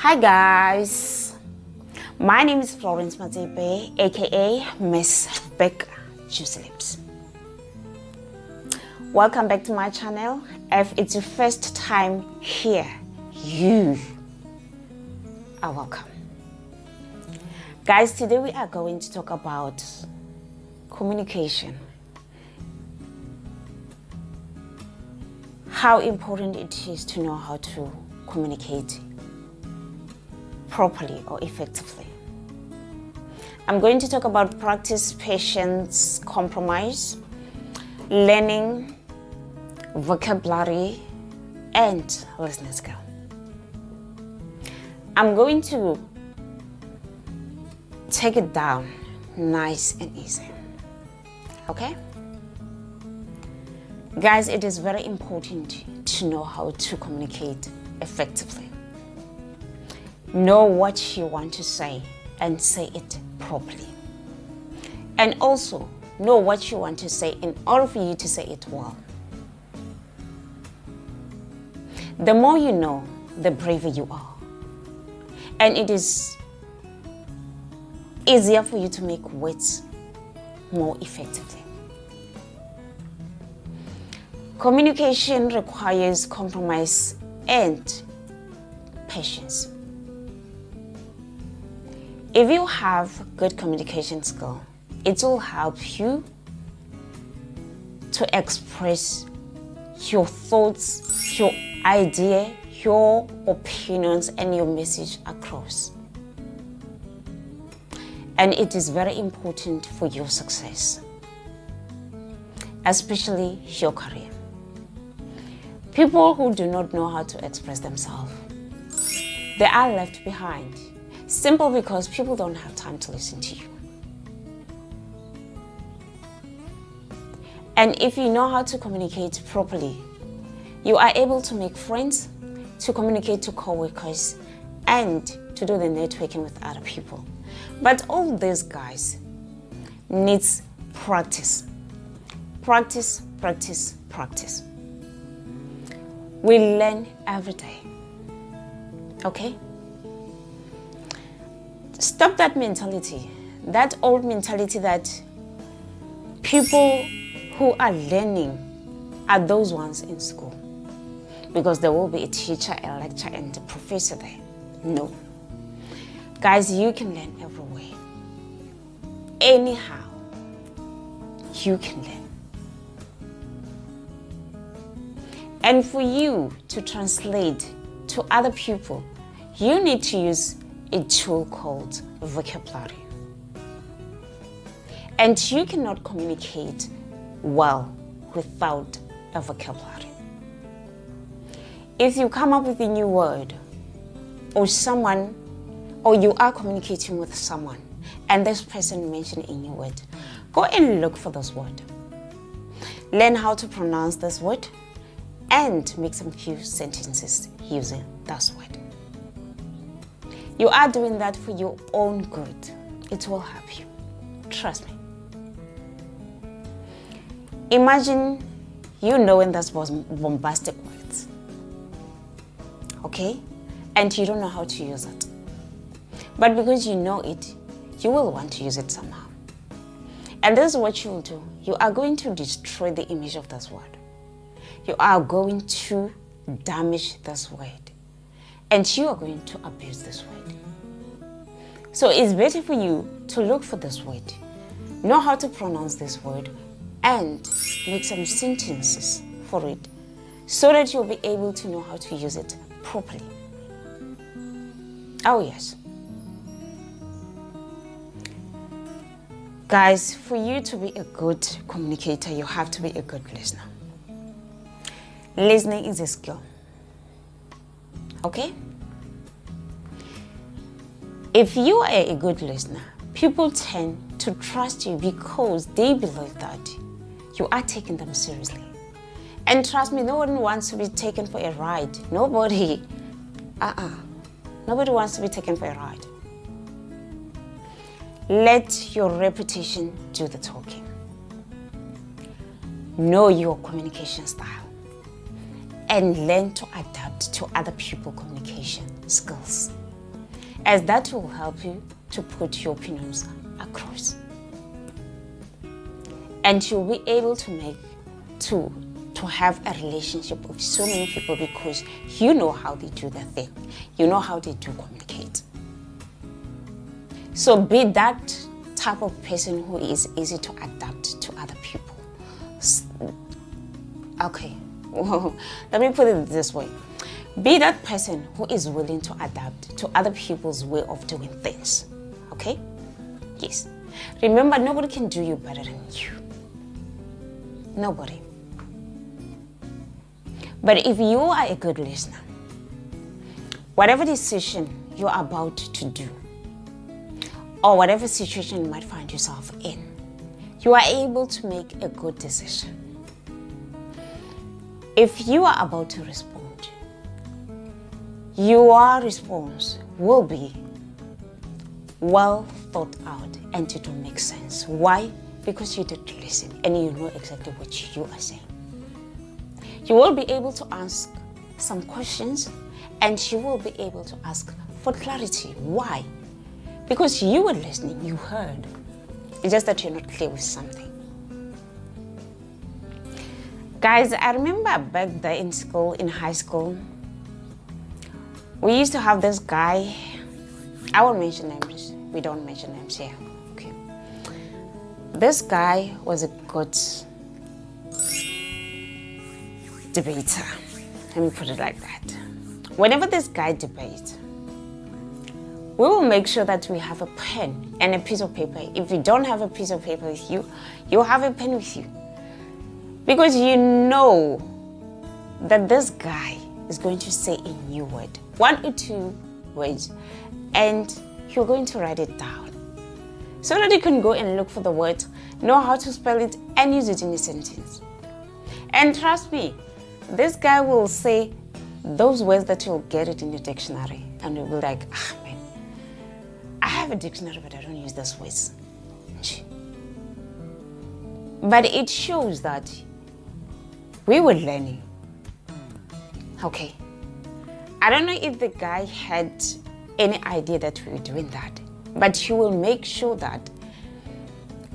Hi guys, my name is Florence Mazepe, aka Miss Big Juicy Lips. Welcome back to my channel. If it's your first time here, you are welcome. Guys, today we are going to talk about communication. How important it is to know how to communicate properly or effectively. I'm going to talk about practice, patience, compromise, learning, vocabulary, and listening skill. I'm going to take it down nice and easy. Okay? Guys, it is very important to know how to communicate effectively. Know what you want to say and say it properly. And also know what you want to say in order for you to say it well. The more you know, the braver you are. And it is easier for you to make words more effectively. Communication requires compromise and patience. If you have good communication skill, it will help you to express your thoughts, your idea, your opinions, and your message across. And it is very important for your success, especially your career. People who do not know how to express themselves, they are left behind. Simple because people don't have time to listen to you. And if you know how to communicate properly, you are able to make friends, to communicate to co-workers, and to do the networking with other people. But all these guys needs practice. Practice, practice, practice. We learn every day. Okay? Stop that mentality, that old mentality that people who are learning are those ones in school. Because there will be a teacher, a lecturer, and a professor there. No. Guys, you can learn everywhere. Anyhow, you can learn. And for you to translate to other people, you need to use a tool called vocabulary. And you cannot communicate well without a vocabulary. If you come up with a new word, or you are communicating with someone, and this person mentioned a new word, go and look for this word. Learn how to pronounce this word, and make some few sentences using this word. You are doing that for your own good. It will help you. Trust me. Imagine you knowing those bombastic words. Okay? And you don't know how to use it. But because you know it, you will want to use it somehow. And this is what you will do. You are going to destroy the image of this word. You are going to damage this word. And you are going to abuse this word. So it's better for you to look for this word, know how to pronounce this word, and make some sentences for it so that you'll be able to know how to use it properly. Oh yes. Guys, for you to be a good communicator, you have to be a good listener. Listening is a skill. Okay? If you are a good listener, people tend to trust you because they believe that you are taking them seriously. And trust me, no one wants to be taken for a ride. Nobody wants to be taken for a ride. Let your reputation do the talking. Know your communication style. and learn to adapt to other people's communication skills. as that will help you to put your opinions across. And you'll be able to have a relationship with so many people because you know how they do their thing. You know how they do communicate. So be that type of person who is easy to adapt to other people. Okay, well, let me put it this way. Be that person who is willing to adapt to other people's way of doing things. Okay? Yes. Remember, nobody can do you better than you. Nobody. But if you are a good listener, whatever decision you're about to do, or whatever situation you might find yourself in, you are able to make a good decision. If you are about to respond, your response will be well thought out and it will make sense. Why? Because you did listen and you know exactly what you are saying. You will be able to ask some questions and you will be able to ask for clarity. Why? Because you were listening, you heard. It's just that you're not clear with something. Guys, I remember back there in school, in high school, we used to have this guy. I won't mention names. We don't mention names here. Okay. This guy was a good debater. Let me put it like that. Whenever this guy debates, we will make sure that we have a pen and a piece of paper. If you don't have a piece of paper with you, you have a pen with you. Because you know that this guy is going to say a new word, 1 or 2 words, and you're going to write it down. So that you can go and look for the word, know how to spell it, and use it in a sentence. And trust me, this guy will say those words that you'll get it in the dictionary, and you'll be like, man, I have a dictionary, but I don't use those words. But it shows that we were learning. Okay. I don't know if the guy had any idea that we were doing that, but he will make sure that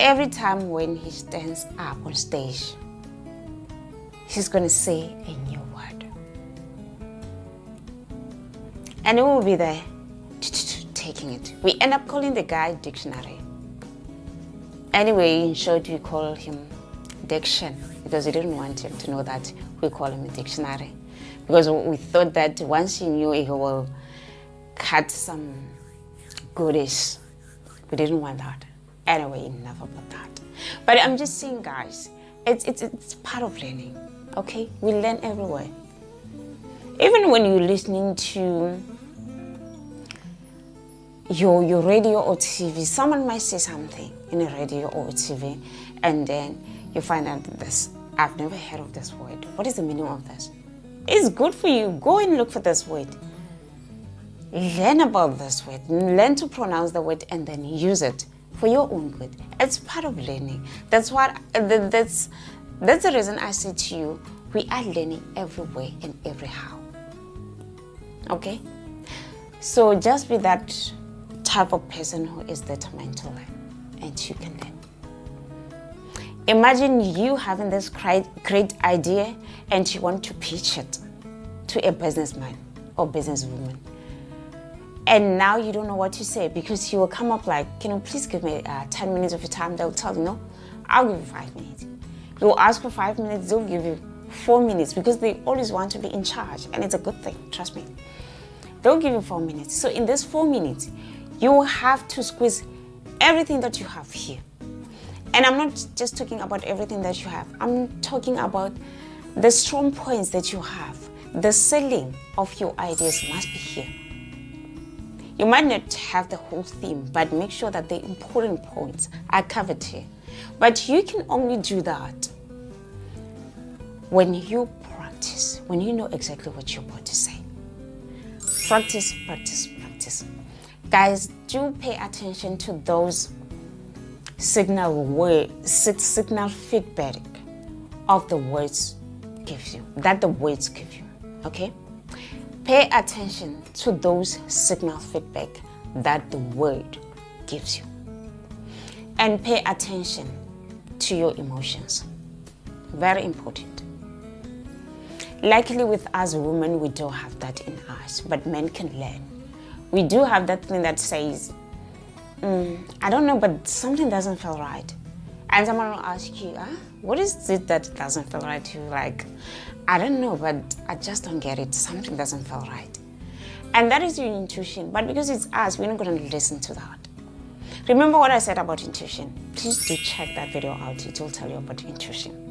every time when he stands up on stage, he's going to say a new word. And we will be there taking it. We end up calling the guy dictionary. Anyway, in short, we call him Diction because we didn't want him to know that we call him a dictionary. Because we thought that once he knew, he will cut some goodies. We didn't want that. Anyway, enough about that. But I'm just saying, guys, it's part of learning. Okay, we learn everywhere. Even when you're listening to your radio or TV, someone might say something in a radio or TV, and then you find out this. I've never heard of this word. What is the meaning of this? It's good for you. Go and look for this word. Learn about this word. Learn to pronounce the word and then use it for your own good. It's part of learning. That's the reason I say to you, we are learning everywhere and everyhow. Okay? So just be that type of person who is determined to learn, and you can learn. Imagine you having this great idea and you want to pitch it to a businessman or businesswoman. And now you don't know what to say because you will come up like, can you please give me 10 minutes of your time? They'll tell you, no, I'll give you 5 minutes. You'll ask for 5 minutes, they'll give you 4 minutes because they always want to be in charge, and it's a good thing, trust me. They'll give you 4 minutes. So in this 4 minutes, you will have to squeeze everything that you have here. And I'm not just talking about everything that you have. I'm talking about the strong points that you have. The selling of your ideas must be here. You might not have the whole theme, but make sure that the important points are covered here. But you can only do that when you practice, when you know exactly what you're about to say. Practice, practice, practice. Guys, do pay attention to those signal feedback of the words that the words give you. Okay? Pay attention to those signal feedback that the word gives you. And pay attention to your emotions. Very important. Likely with us women, we don't have that in us, but men can learn. We do have that thing that says, I don't know, but something doesn't feel right. And someone will ask you, what is it that doesn't feel right to you? Like, I don't know, but I just don't get it. Something doesn't feel right. And that is your intuition. But because it's us, we're not going to listen to that. Remember what I said about intuition? Please do check that video out. It will tell you about intuition.